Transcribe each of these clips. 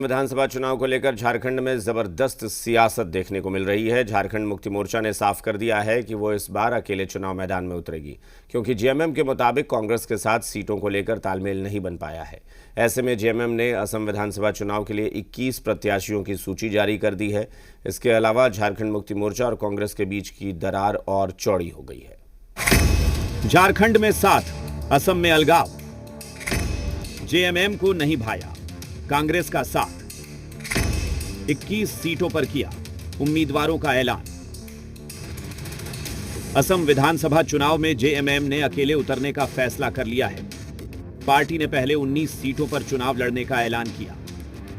विधानसभा चुनाव को लेकर झारखंड में जबरदस्त सियासत देखने को मिल रही है। झारखंड मुक्ति मोर्चा ने साफ कर दिया है कि वो इस बार अकेले चुनाव मैदान में उतरेगी, क्योंकि जेएमएम के मुताबिक कांग्रेस के साथ सीटों को लेकर तालमेल नहीं बन पाया है। ऐसे में जेएमएम ने असम विधानसभा चुनाव के लिए 21 प्रत्याशियों की सूची जारी कर दी है। इसके अलावा झारखंड मुक्ति मोर्चा और कांग्रेस के बीच की दरार और चौड़ी हो गई है। झारखंड में साथ, असम में अलगाव। जेएमएम को नहीं भाया कांग्रेस का साथ। 21 सीटों पर किया उम्मीदवारों का ऐलान। असम विधानसभा चुनाव में जेएमएम ने अकेले उतरने का फैसला कर लिया है। पार्टी ने पहले 19 सीटों पर चुनाव लड़ने का ऐलान किया,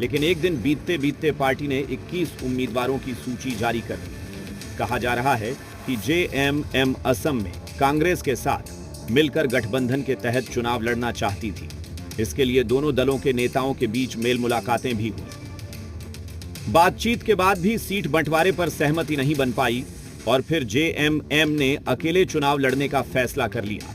लेकिन एक दिन बीतते बीतते पार्टी ने 21 उम्मीदवारों की सूची जारी कर दी। कहा जा रहा है कि जेएमएम असम में कांग्रेस के साथ मिलकर गठबंधन के तहत चुनाव लड़ना चाहती थी। इसके लिए दोनों दलों के नेताओं के बीच मेल मुलाकातें भी हुई। बातचीत के बाद भी सीट बंटवारे पर सहमति नहीं बन पाई और फिर जेएमएम ने अकेले चुनाव लड़ने का फैसला कर लिया।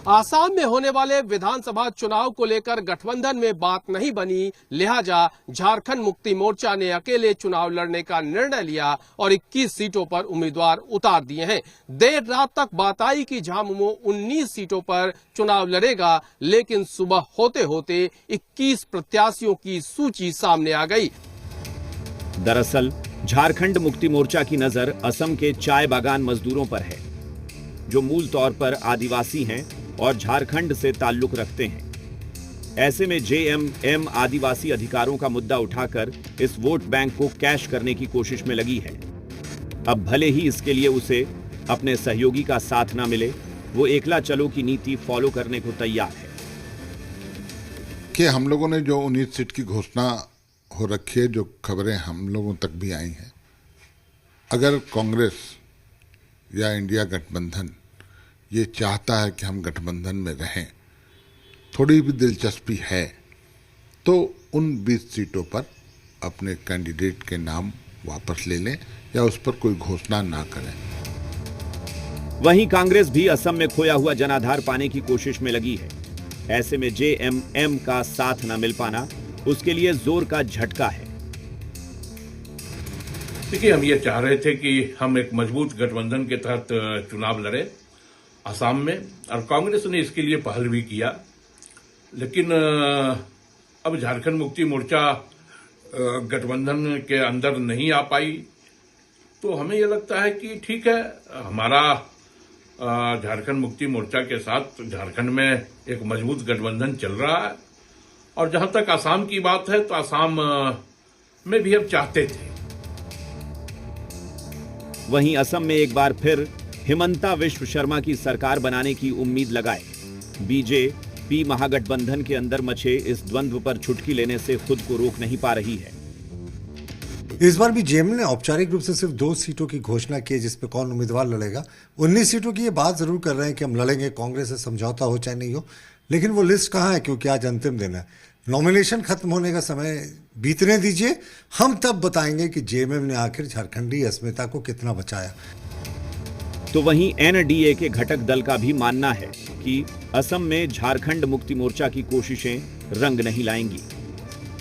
आसाम में होने वाले विधानसभा चुनाव को लेकर गठबंधन में बात नहीं बनी, लिहाजा झारखंड मुक्ति मोर्चा ने अकेले चुनाव लड़ने का निर्णय लिया और 21 सीटों पर उम्मीदवार उतार दिए हैं। देर रात तक बात आई कि झामुमो 19 सीटों पर चुनाव लड़ेगा, लेकिन सुबह होते होते 21 प्रत्याशियों की सूची सामने आ गई। दरअसल झारखंड मुक्ति मोर्चा की नजर असम के चाय बागान मजदूरों पर है, जो मूल तौर पर आदिवासी हैं और झारखंड से ताल्लुक रखते हैं। ऐसे में जेएमएम आदिवासी अधिकारों का मुद्दा उठाकर इस वोट बैंक को कैश करने की कोशिश में लगी है। अब भले ही इसके लिए उसे अपने सहयोगी का साथ ना मिले, वो एकला चलो की नीति फॉलो करने को तैयार है। कि हम लोगों ने जो 19 सीट की घोषणा हो रखी है, जो खबरें हम लोगों तक भी आई हैं, अगर कांग्रेस या इंडिया गठबंधन ये चाहता है कि हम गठबंधन में रहें, थोड़ी भी दिलचस्पी है, तो उन 20 सीटों पर अपने कैंडिडेट के नाम वापस ले लें या उस पर कोई घोषणा ना करें। वहीं कांग्रेस भी असम में खोया हुआ जनाधार पाने की कोशिश में लगी है। ऐसे में जेएमएम का साथ न मिल पाना उसके लिए जोर का झटका है। देखिए, हम ये चाह रहे थे कि हम एक मजबूत गठबंधन के तहत चुनाव लड़े असम में, और कांग्रेस ने इसके लिए पहल भी किया। लेकिन अब झारखंड मुक्ति मोर्चा गठबंधन के अंदर नहीं आ पाई, तो हमें यह लगता है कि ठीक है, हमारा झारखंड मुक्ति मोर्चा के साथ झारखंड में एक मजबूत गठबंधन चल रहा है। और जहां तक असम की बात है, तो असम में भी हम चाहते थे। वहीं असम में एक बार फिर हिमंता विश्व शर्मा की सरकार बनाने की उम्मीद लगाए। बीजेपी महागठबंधन के अंदर मचे इस द्वंद्व पर छुटकी लेने से खुद को रोक नहीं पा रही है। इस बार भी जेएमएम ने औपचारिक रूप से सिर्फ 2 सीटों की घोषणा की, जिसपे कौन उम्मीदवार लड़ेगा। 19 सीटों की ये बात जरूर कर रहे हैं कि हम लड़ेंगे, कांग्रेस से समझौता हो चाहे नहीं हो, लेकिन वो लिस्ट कहाँ है? क्योंकि आज अंतिम दिन है, नॉमिनेशन खत्म होने का समय बीतने दीजिए, हम तब बताएंगे कि जेएमएम ने आखिर झारखंडी अस्मिता को कितना बचाया। तो वहीं एनडीए के घटक दल का भी मानना है कि असम में झारखंड मुक्ति मोर्चा की कोशिशें रंग नहीं लाएंगी।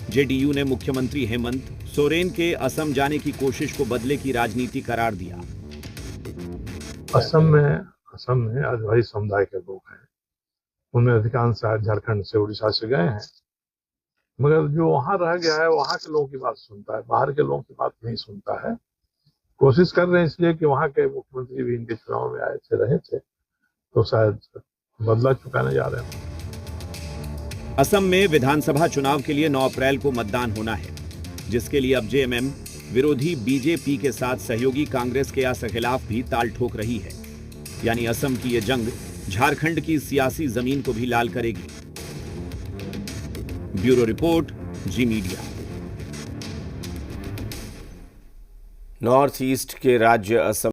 जेडीयू ने मुख्यमंत्री हेमंत सोरेन के असम जाने की कोशिश को बदले की राजनीति करार दिया। असम में आदिवासी समुदाय के लोग हैं, उनमें अधिकांश झारखंड से, उड़ीसा से गए हैं, मगर जो वहां रह गया है वहां के लोगों की बात सुनता है, बाहर के लोगों की बात नहीं सुनता है। कोशिश कर रहे हैं इसलिए कि वहां के मुख्यमंत्री भी इनके चुनाव में आए थे, रहे थे, तो शायद बदला चुकाने जा रहे हैं। असम में विधानसभा चुनाव के लिए 9 अप्रैल को मतदान होना है, जिसके लिए अब जेएमएम विरोधी बीजेपी के साथ सहयोगी कांग्रेस के खिलाफ भी ताल ठोक रही है। यानी असम की ये जंग झारखंड की सियासी जमीन को भी लाल करेगी। ब्यूरो रिपोर्ट, जी मीडिया। नॉर्थ ईस्ट के राज्य असम